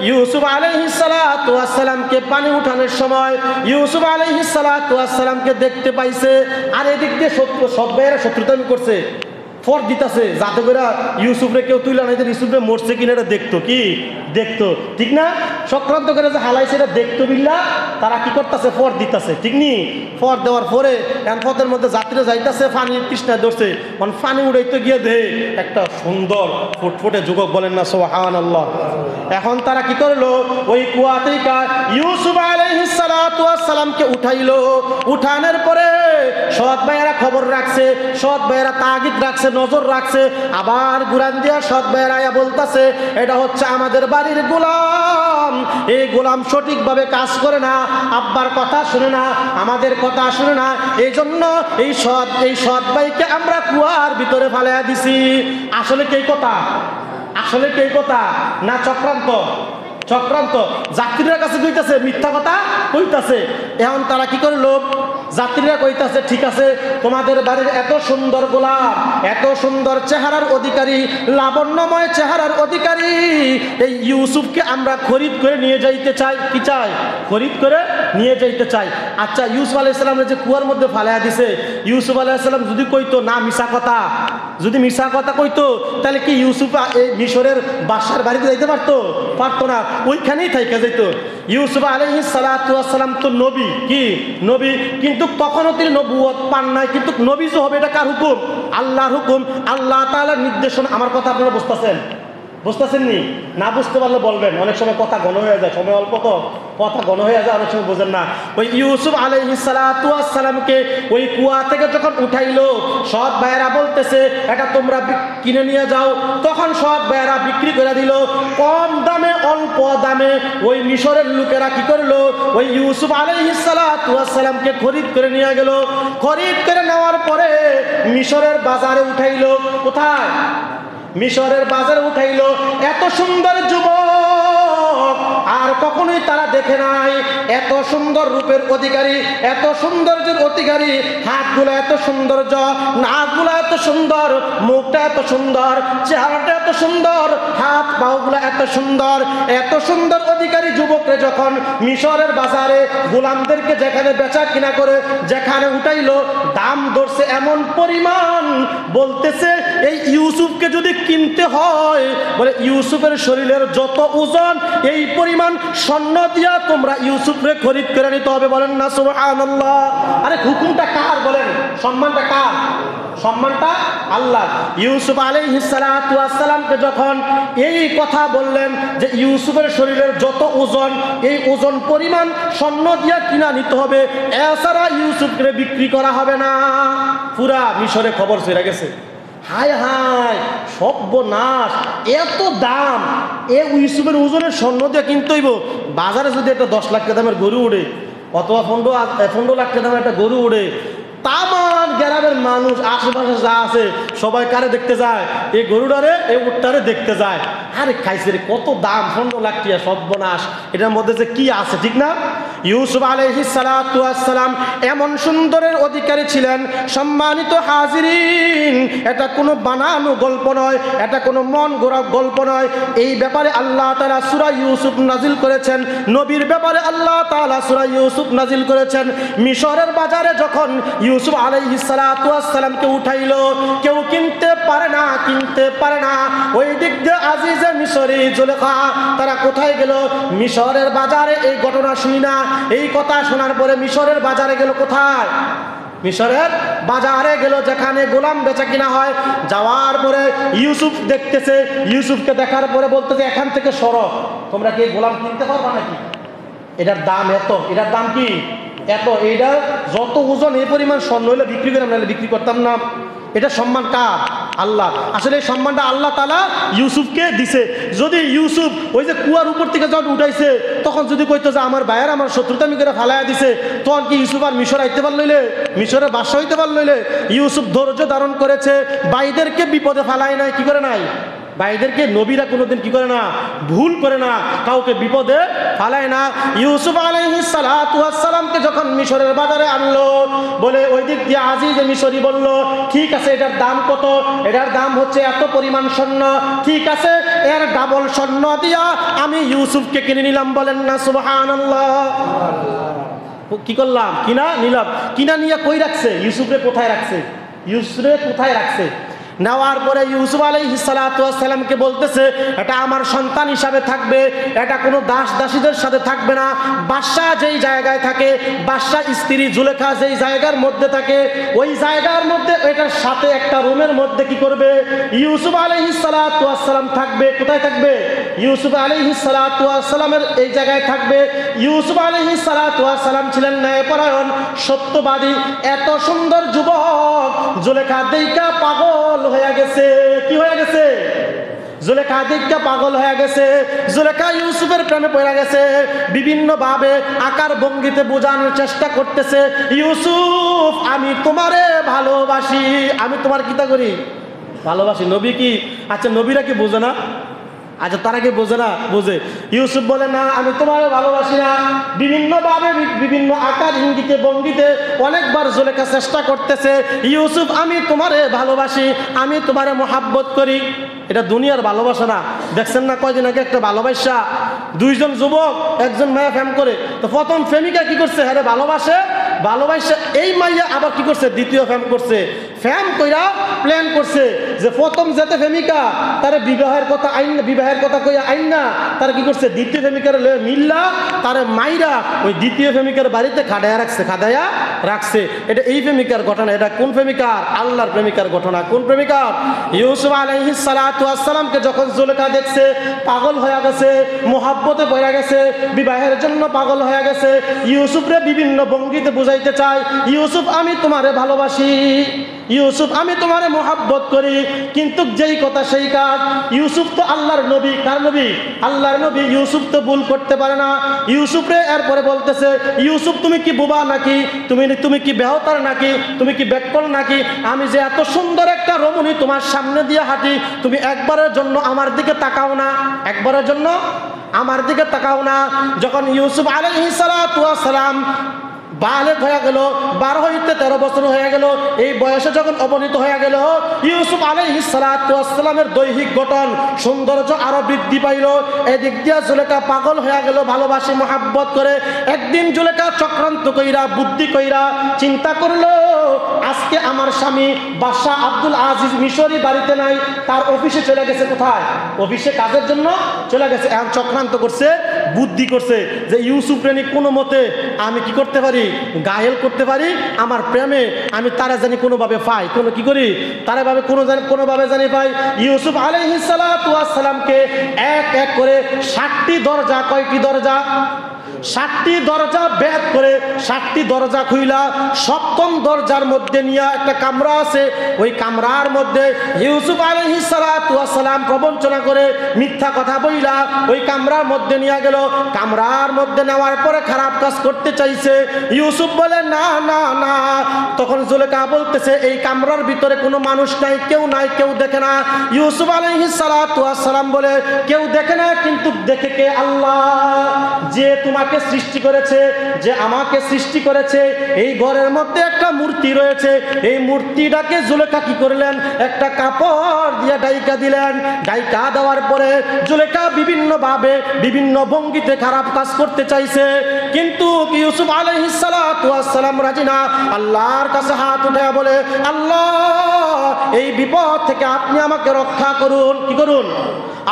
ইউসুফ আলাইহিস সালাতু ওয়াস সালামকে পানি উঠানোর সময় ইউসুফ আলাইহিস সালাতু ওয়াস সালামকে দেখতে পাইছে। আর এদিক দিয়ে সব ভাইয়েরা শত্রুতামি করছে। ফর দিতেছে যাতে করে ইউসুফরে কেউ তুলে আনাইতে ইউসুফরে মরছে কিনা এটা দেখতো, কি দেখতো, ঠিক না? চক্রান্ত করে যে হালাইছে এটা দেখতো বিল্লা, তারা কি করতেছে ফর দিতেছে, ঠিক নি? ফর দেওয়ার পরে পথের মধ্যে যাত্রীরা যাইতেছে, পানির তৃষ্ণায় ধরছে, মানে পানি উড়াইতে গিয়ে দেহে একটা সুন্দর ফুটফুটে যুবক, বলেন না সুবহানাল্লাহ। এখন তারা কি করলো, ওই কুয়া থেকে ইউসুফ আলাইহিস সালাতু ওয়াস সালামকে উঠাইলো। উঠানোর পরে সৎ ভাইয়েরা খবর রাখছে, সৎ ভাইয়েরা তাগিদ রাখছে, নজর রাখছে। আবার গুরান দিয়া সৎ ভাইয়েরা আয়া বলতেছে, এটা হচ্ছে আমাদের বাড়ির গোলাম, এই গোলাম সঠিকভাবে কাজ করে না, আব্বার কথা শুনে না, আমাদের কথা শুনে না, এই জন্য এই সৎ ভাইকে আমরা কুয়ার ভিতরে ফালাইয়া দিছি। আসলে কে কথা? আসলে কে কথা না চক্রান্ত? চক্রান্ত। যাত্রীরা কাছে কইতাছে মিথ্যা কথা কইতাছে। এখন তারা কি করলো, যাত্রীরা কইতাছে ঠিক আছে, তোমাদের বাড়ির এত সুন্দর গোলাপ, এত সুন্দর চেহারার অধিকারী, লাবণ্যময় চেহারার অধিকারী এই ইউসুফকে আমরা খরিদ করে নিয়ে যাইতে চাই। কি চাই? খরিদ করে নিয়ে যাইতে চাই। আচ্ছা, ইউসুফ আলাইহিস সালাম যে কুয়ার মধ্যে ফালাইয়া দিছে, ইউসুফ আলাইহিস সালাম যদি কইতো না মিশা কথা, যদি মিশা কথা কইতো, তাহলে কি ইউসুফ এই মিশরের বাদশার বাড়িতে যাইতে পারতো? পারতো না, ওইখানেই থাইকা যাইতো। ইউসুফ আলাইহিস সালাতু ওয়াস সালাম তো নবী, কি নবী, কিন্তু তখনও তিনি নবুয়ত পান নাই। কিন্তু নবী যে হবে এটা কার হুকুম? আল্লাহর হুকুম, আল্লাহ তাআলার নির্দেশনা। আমার কথা আপনারা বুঝতেছেন? বুঝতেছেন নি? না বুঝতে পারলে বলবেন, অনেক সময় কথা ঘন হয়ে যায়, সময় অল্প তো কথা ঘন হয়ে যায়, অনেক সময় বোঝেন না। ওই ইউসুফ আলাইহিস সালাতু ওয়াস সালামকে ওই কুয়া থেকে যখন উঠাইলো, সৎ ভাইয়েরা বলতেছে এটা তোমরা কিনে নিয়ে যাও। তখন সৎ ভাইয়েরা বিক্রি করে দিল কম দামে, অল্প দামে। ওই মিশরের লোকেরা কি করলো, ওই ইউসুফ আলাইহিস সালাতু ওয়াস সালামকে খরিদ করে নিয়ে গেল। খরিদ করে নেওয়ার পরে মিশরের বাজারে উঠাইলো। কোথায়? মিশরের বাজারে উঠাইলো। এত সুন্দর যুবক আর কখনোই তারা দেখে নাই। এত সুন্দর রূপের অধিকারী, এত সৌন্দর্যের অধিকারী, হাতগুলো এত সৌন্দর্য, নাকগুলো এত সুন্দর, মুখটা এত সুন্দর, চেহারাটা এত সুন্দর, হাত পাগুলো এত সুন্দর। এত সুন্দর অধিকারী যুবকরে যখন মিশরের বাজারে গোলামদেরকে যেখানে বেচা কিনা করে যেখানে উঠাইলো, দাম ধরছে এমন পরিমাণ, বলতেছে এই ইউসুফকে যদি কিনতে হয়, বলে ইউসুফের শরীরের যত ওজন এই পরিমাণ স্বর্ণ দিয়া তোমরা ইউসুফরে খরিদ করে নিতে হবে। বলেন না সুবহানাল্লাহ। আরে হুকুমটা কার? বলেন, সম্মানটা কার? সম্মানটা আল্লাহ। ইউসুফ আলাইহিস সালাতু ওয়াস সালামকে যখন এই কথা বললেন যে ইউসুফের শরীরের যত ওজন এই ওজন পরিমাণ স্বর্ণ দিয়া কিনা নিতে হবে, এছাড়া ইউসুফকে বিক্রি করা হবে না। পুরা মিশরে খবর ছড়িয়ে গেছে। হায় হায় সর্বনাশ, এত দাম, এ ইউসুফের ওজনের স্বর্ণ দিয়ে কিনতে হইব। বাজারে যদি একটা 10 লাখ টাকা দামের গরু উড়ে, অথবা 15 লাখ টাকা দামের একটা গরু উড়ে, তামান গ্রামের মানুষ আশেপাশে যা আছে সবাই কারে দেখতে যায়? এই গরুটারে, এই উটটারে দেখতে যায়। আরে খাইছে রে, কত দাম, 15 লাখ টাকা, সর্বনাশ, এটার মধ্যে যে কি আছে, ঠিক না? ইউসুফ আলাইহিস সালাতু ওয়াস সালাম এমন সুন্দরের অধিকারী ছিলেন। সম্মানিত হাজিরিন, এটা কোনো বানানো গল্প নয়, এটা কোনো মন গড়া গল্প নয়। এই ব্যাপারে আল্লাহ তাআলা সূরা ইউসুফ নাজিল করেছেন। নবীর ব্যাপারে আল্লাহ তাআলা সূরা ইউসুফ নাজিল করেছেন। মিশরের বাজারে যখন ইউসুফ আলাইহিস সালাতু ওয়াস সালামকে উঠাইলো, কেউ কিনতে পারে না, কিনতে পারে না। ওই দিক দিয়ে আজিজে মিশরি জুলেখা তারা কোথায় গেল? মিশরের বাজারে। এই ঘটনা শুনি না, এই কথা শোনার পরে মিশরের বাজারে গেল। কোথায়? মিশরের বাজারে গেল, যেখানে গোলাম বেচা কিনা হয়। যাওয়ার পরে ইউসুফ দেখতেছে, ইউসুফকে দেখার পরে বলতেছে এখান থেকে সরো, তোমরা কি গোলাম কিনতে পারবা নাকি? এটার দাম এত, এটার দাম কি এত, এইটা যত ওজন এই পরিমাণ স্বর্ণ হইলে বিক্রি করে, নাহলে বিক্রি করতাম না। এটা সম্মান কার? আল্লাহ। আসলে এই সম্মানটা আল্লাহ তাআলা ইউসুফকে দিছে। যদি ইউসুফ ওই যে কুয়ার উপর থেকে যখন উঠাইছে, তখন যদি কইতো যে আমার ভাইয়ের আমার শত্রুতামি করে ফালাইয়া দিছে, তখন কি ইউসুফ আর মিশর আইতে পারলইলে? মিশরের বাদশা হইতে পারলইলে? ইউসুফ ধৈর্য ধারণ করেছে, ভাইদেরকে বিপদে ফালাই নাই। কি করে নাই? ভাইদেরকে নবীরা কোনোদিন কি করে না? ভুল করে না, কাউকে বিপদে ফালায় না। ইউসুফ আলাইহিস সালাতু ওয়াস সালামকে যখন মিশরের বাজারে আনলো, বলে ওই দিক দিয়ে আজিজে মিশরি বলল ঠিক আছে, এটার দাম কত? এটার দাম হচ্ছে এত পরিমাণ স্বর্ণ। ঠিক আছে, এর ডাবল স্বর্ণ দিয়া আমি ইউসুফকে কিনে নিলাম। বলেন না সুবহানাল্লাহ। কি করলাম? কিনা নিলাম। কিনা নিয়ে কই রাখছে? ইউসুফরে কোথায় রাখছে? ইউসুফরে কোথায় রাখছে? নেওয়ার পরে ইউসুফ আলাইহিস সালাতু ওয়াস সালামকে বলতেছে এটা আমার সন্তান হিসাবে থাকবে, এটা কোনো দাস দাসীদের সাথে থাকবে না। বাদশাহ যেই জায়গায় থাকে, বাদশাহ স্ত্রী জুলেখা যেই জায়গার মধ্যে থাকে, ওই জায়গার মধ্যে এটার সাথে একটা রুমের মধ্যে কি করবে, ইউসুফ আলাইহিস সালাতু ওয়াস সালাম থাকবে। কোথায় থাকবে? ইউসুফ আলাইহিস সালাতু ওয়াস সালামের এই জায়গায় থাকবে। ইউসুফ আলাইহিস সালাতু ওয়াস সালাম ছিলেন ন্যায়পরায়ণ, সত্যবাদী, এত সুন্দর যুবক। জুলেখা দেইকা পাগল হয়ে গেছে। কি হয়ে গেছে? জুলেখা দেইকা পাগল হয়ে গেছে। জুলেখা ইউসুফের প্রেমে পড়ে গেছে। বিভিন্ন ভাবে আকার ভঙ্গিতে বোঝানোর চেষ্টা করতেছে, ইউসুফ আমি তোমারে ভালোবাসি, আমি তোমার কিতা করি, ভালোবাসি। নবী কি, আচ্ছা নবীরা কি বোঝে না? আচ্ছা তারা কি বোঝে না? বোঝে। ইউসুফ বলে না আমি তোমারে ভালোবাসি না। বিভিন্নভাবে বিভিন্ন আকার ইঙ্গিতে ভঙ্গিতে অনেকবার জুলেখা চেষ্টা করতেছে, ইউসুফ আমি তোমারে ভালোবাসি, আমি তোমারে মোহাব্বত করি। এটা দুনিয়ার ভালোবাসা না। দেখছেন না কয়দিন আগে একটা ভালোবাসা, দুইজন যুবক একজন মায়া ফ্যাম করে, তো প্রথম প্রেমিকা কি করছে, হ্যাঁ ভালোবাসে, ভালোবাসে এই মাইয়া আবার কি করছে, দ্বিতীয় ফ্যাম করছে। ফ্যাম কইরা প্ল্যান করছে যে প্রথম যেতে প্রেমিকা তার বিবাহের কথা আইন, বিবাহের কথা কইয়া আইন না, তার কি করছে দ্বিতীয় প্রেমিকার মিল্লা তারে মাইরা ওই দ্বিতীয় প্রেমিকার বাড়িতে খাড়াইয়া রাখছে, খাড়াইয়া রাখছে। এটা এই প্রেমিকার ঘটনা। এটা কোন প্রেমিকার? আল্লাহর প্রেমিকার ঘটনা। কোন প্রেমিকার? ইউসুফ আলাইহিস সালাতু ওয়াস সালামকে যখন জুলেখা দেখছে পাগল হয়ে গেছে, মোহাব্বতে পড়ে গেছে, বিবাহের জন্য পাগল হয়ে গেছে। ইউসুফরে বিভিন্ন ভঙ্গিতে বুঝাইতে চায়, ইউসুফ আমি তোমারে ভালোবাসি, ইউসুফ আমি তোমারে মোহাব্বত করি। কিন্তু যেই কথা সেই কাজ। ইউসুফ তো আল্লাহর নবী। কার নবী? আল্লাহর নবী। ইউসুফ তো ভুল করতে পারে না। ইউসুফরে এরপরে বলতেছে, ইউসুফ তুমি কি বোবা নাকি, তুমি কি বেহতার নাকি, তুমি কি বেকল নাকি? আমি যে এত সুন্দর একটা রমণী তোমার সামনে দিয়ে হাঁটি, তুমি একবারের জন্য আমার দিকে তাকাও না, একবারের জন্য আমার দিকে তাকাও না। যখন ইউসুফ আলাইহিস সালাতু ওয়াস সালাম বালেগ হয়ে গেল, 12 হইতে 13 বছর হয়ে গেল, এই বয়সে যখন অবনীত হয়ে গেল, ইউসুফ আলাইহিস সালাতু ওয়াস সালামের দৈহিক গঠন সৌন্দর্য আরো বৃদ্ধি পাইল। এদিক দিয়ে জুলেখা পাগল হয়ে গেল, ভালোবাসি মোহাব্বত করে। একদিন জুলেখা চক্রান্ত কইরা, বুদ্ধি কইরা চিন্তা করলো, আজকে আমার স্বামী বাদশাহ আব্দুল আজিজ মিশরি বাড়িতে নাই, তার অফিসে চলে গেছে। কোথায়? অফিসে কাজের জন্য চলে গেছে। এখন চক্রান্ত করছে, বুদ্ধি করছে যে ইউসুফ রেনি কোনো মতে আমি কি করতে পারি, গায়েল করতে পারি, আমার প্রেমে আমি তারা জানি কোনোভাবে পাই, কোনো কি করি তারা ভাবে কোনোভাবে জানি পাই। ইউসুফ আলাইহিস সালাতু ওয়াস সালামকে এক এক করে 60টি দরজা, কয়টি দরজা? 60টি দরজা ভেদ করে 60টি দরজা খুইলা 7ম দরজার মধ্যে নিয়ে একটা কামরা আছে, ওই কামরার মধ্যে ইউসুফ আলাইহিস সালাতু ওয়াস সালাম প্রবঞ্চনা করে মিথ্যা কথা বইলা ওই কামরার মধ্যে নিয়ে গেল। কামরার মধ্যে নেওয়ার পরে খারাপ কাজ করতে চাইছে। ইউসুফ বলে না না না। তখন জুলেখা বলতেছে এই কামরার ভিতরে কোনো মানুষ নাই, কেউ নাই, কেউ দেখে না। ইউসুফ আলাইহিস সালাতু ওয়াস সালাম বলে কেউ দেখে না, কিন্তু দেখে কে? আল্লাহ, যে তোমাকে সৃষ্টি করেছে, যে আমাকে সৃষ্টি করেছে। এই ঘরের মধ্যে একটা মূর্তি রয়েছে, এই মূর্তিটাকে জুলেখা কি করলেন, একটা কাপড় দিয়ে ডাইকা দিলেন। ডাইকা দেওয়ার পরে জুলেখা বিভিন্ন ভাবে বিভিন্ন ভঙ্গিতে খারাপ কাজ করতে চাইছে, কিন্তু ইউসুফ আলাইহিস সালাতু ওয়াস সালাম রাজি না। আল্লাহর কাছে হাত উঠায় বলে, আল্লাহ এই বিপদ থেকে আপনি আমাকে রক্ষা করুন। কি করুন?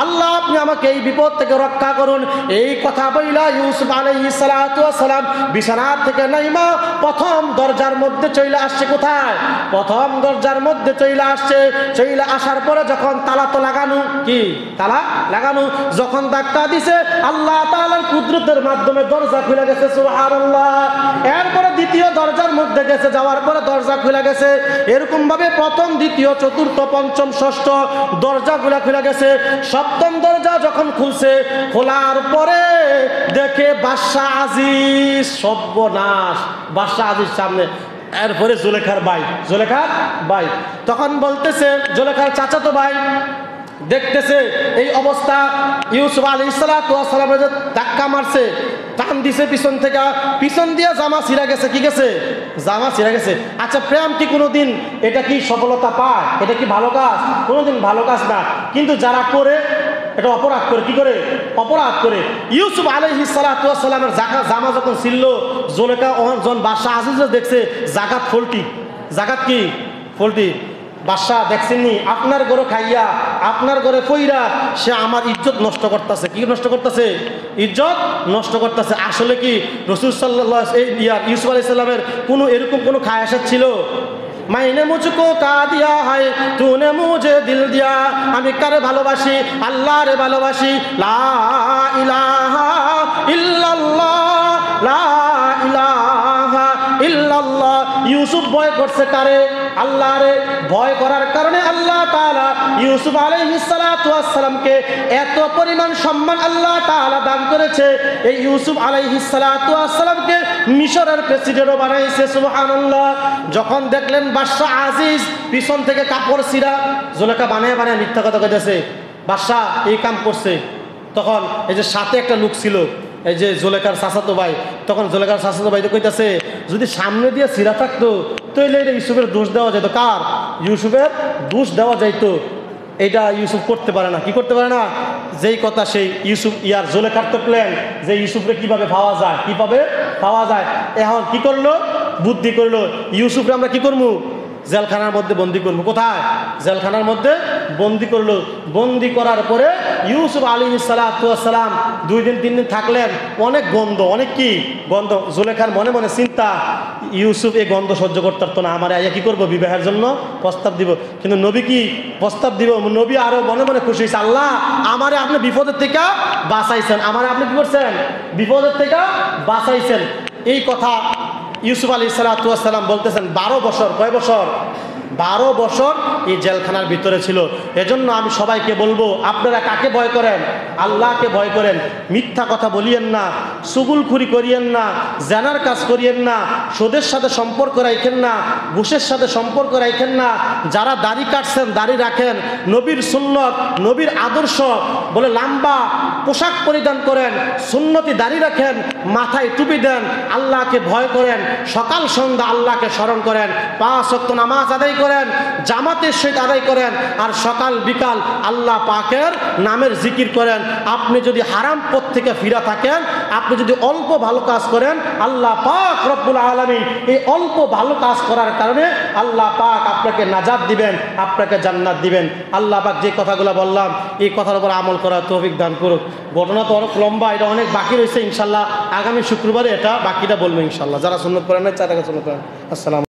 আল্লাহ আপনি আমাকে এই বিপদ থেকে রক্ষা করুন। এই কথা বইলা ইউসুফ আলাইহিস সালাতু ওয়াস সালাম বিছানা থেকে নাইমা প্রথম দরজার মধ্যে চলে আসছে। কোথায়? প্রথম দরজার মধ্যে চলে আসছে। চলে আসার পরে যখন তালা তো লাগানো, কি তালা লাগানো, যখন ধাক্কা দিছে আল্লাহ তাআলার কুদরতের মাধ্যমে দরজা খুলে গেছে। সুবহানাল্লাহ। এরপরে দ্বিতীয় দরজার মধ্যে গেছে, যাওয়ার পরে দরজা খুলে গেছে। এরকম ভাবে প্রথম, দ্বিতীয়, চতুর্থ, পঞ্চম, ষষ্ঠ দরজাগুলা খুলে গেছে। 7ম দরজা যখন খুলছে, খোলার পরে দেখে বাদশাহ আজিজ। সর্বনাশ, বাদশাহ আজিজ সামনে। এরপরে জুলেখার ভাই, জুলেখার ভাই তখন বলতেছে, জুলেখার চাচাতো ভাই দেখতেছে এই অবস্থা। ইউসুফ আলাইহিস সালাতু ওয়াস সালামের ধাক্কা মারছে, টান দিছে পিছন থেকে, পিছন দিয়ে জামা ছিঁড়া গেছে। কি গেছে? জামা ছিঁড়া গেছে। আচ্ছা প্রেম কি কোনোদিন এটা কি সফলতা পায়? এটা কি ভালো কাজ? কোনোদিন ভালো কাজ না। কিন্তু যারা করে এটা অপরাধ করে। কি করে? অপরাধ করে। ইউসুফ আলাইহিস সালাতু ওয়াস সালামের জামা যখন ছিলল, জুলেখা যখন বাদশাহ আজিজ দেখছে জাকাত ফল্টি, জাকাত কি ফল্টি, বাদশা দেখছেননি আপনার ঘরে খাইয়া আপনার ঘরে ফইরা সে আমার ইজ্জত নষ্ট করতেছে। কি নষ্ট করতেছে? ইজ্জত নষ্ট করতেছে। আসলে কি রাসূল সাল্লাল্লাহু আলাইহি ইউসুফ আলাইহিস সালামের কোনো এরকম কোনো খায়াসাত ছিল? মাইনে মুঝকো কা দিয়া হয় তুনে মুঝে দিল দিয়া, আমি কারে ভালোবাসি? আল্লাহরে ভালোবাসি। লা ইলাহা ইল্লাল্লাহ, লা ইলাহা ইল্লাল্লাহ। ইউসুফ ভয় করছে কারে? আল্লাহরে। ভয় করার কারণে আল্লাহ তাআলা ইউসুফ আলাইহিস সালাতু ওয়াস সালামকে এত পরিমাণ সম্মান আল্লাহ তাআলা দান করেছে। এই ইউসুফ আলাইহিস সালাতু ওয়াস সালামকে মিশরের প্রেসিডেন্টও বানাইছে। সুবহানাল্লাহ। যখন দেখলেন বাদশা আজিজ পিছন থেকে কাপড় ছিঁড়া, জুলেখা বানায় বানায় মিথ্যা কথা কইতেছে, বাদশা এই কাম করছে, তখন এই যে সাথে একটা লোক ছিল, এই যে জুলেখার চাচাতো ভাই, তখন জুলেখার চাচাতো ভাই তো কইতাছে যদি সামনে দিয়ে ছিঁড়া থাকতো তাহলে এটা ইউসুফের দোষ দেওয়া যেত। কার? ইউসুফের দোষ দেওয়া যাইতো। এটা ইউসুফ করতে পারে না। কি করতে পারে না? যেই কথা সেই ইউসুফ জুলেখার তো প্ল্যান যে ইউসুফকে কিভাবে পাওয়া যায়, কিভাবে পাওয়া যায়। এখন কি করলো? বুদ্ধি করলো, ইউসুফরে আমরা কি করবো? জেলখানার মধ্যে বন্দি করবো। কোথায়? জেলখানার মধ্যে বন্দি করলো। বন্দি করার পরে ইউসুফ আলাইহিস সালাতু ওয়াস সালাম 2 দিন 3 দিন থাকলেন। অনেক গন্ধ, অনেক কি গন্ধ। জুলেখার মনে মনে চিন্তা, ইউসুফ এই গন্ধ সহ্য করতে পারতো না, আমার আইয়া কি করবো? বিবাহের জন্য প্রস্তাব দিব। কিন্তু নবী কি প্রস্তাব দিব? নবী আরো মনে মনে খুশি হয়েছে, আল্লাহ আমারে আপনি বিপদের থেকে বাঁচাইছেন, আমারে আপনি কি করছেন? বিপদের থেকে বাঁচাইছেন। এই কথা ইউসুফ আলাইহিস সালাতু ওয়াস সালাম বলতেছেন 12 বছর। কয় বছর? 12 বছর এই জেলখানার ভিতরে ছিল। এজন্য আমি সবাইকে বলবো, আপনারা কাকে ভয় করেন? আল্লাহকে ভয় করেন। মিথ্যা কথা বলিয়েন না, চুগুলখুরি করিয়েন না, জানার কাজ করিয়েন না, সুদের সাথে সম্পর্ক রাখেন না, ঘুষের সাথে সম্পর্ক রাখেন না। যারা দাড়ি কাটছেন দাড়ি রাখেন, নবীর সুন্নত নবীর আদর্শ বলে লম্বা পোশাক পরিধান করেন, সুন্নতি দাড়ি রাখেন, মাথায় টুপি দেন, আল্লাহকে ভয় করেন, সকাল সন্ধ্যা আল্লাহকে স্মরণ করেন, 5 ওয়াক্ত নামাজ আদায় করেন, জামাতের সহিত আদায় করেন, আর সকাল বিকাল আল্লাহ পাকের নামের জিকির করেন। আপনি যদি হারাম পথ থেকে ফিরা থাকেন, আপনি যদি অল্প ভালো কাজ করেন, আল্লাহ পাক রব্বুল আলামিন এই অল্প ভালো কাজ করার কারণে আল্লাহ পাক আপনাকে নাজাত দিবেন, আপনাকে জান্নাত দিবেন। আল্লাহ পাক যে কথাগুলো বললাম এই কথার উপর আমল করার তৌফিক দান করুক। ঘটনা তো অনেক লম্বা, এটা অনেক বাকি রয়েছে। ইনশাল্লাহ আগামী শুক্রবারে এটা বাকিটা বলবো ইনশাল্লাহ। যারা সুন্নত পড়েন না, তারা সুন্নত পড়েন। আসসালাম।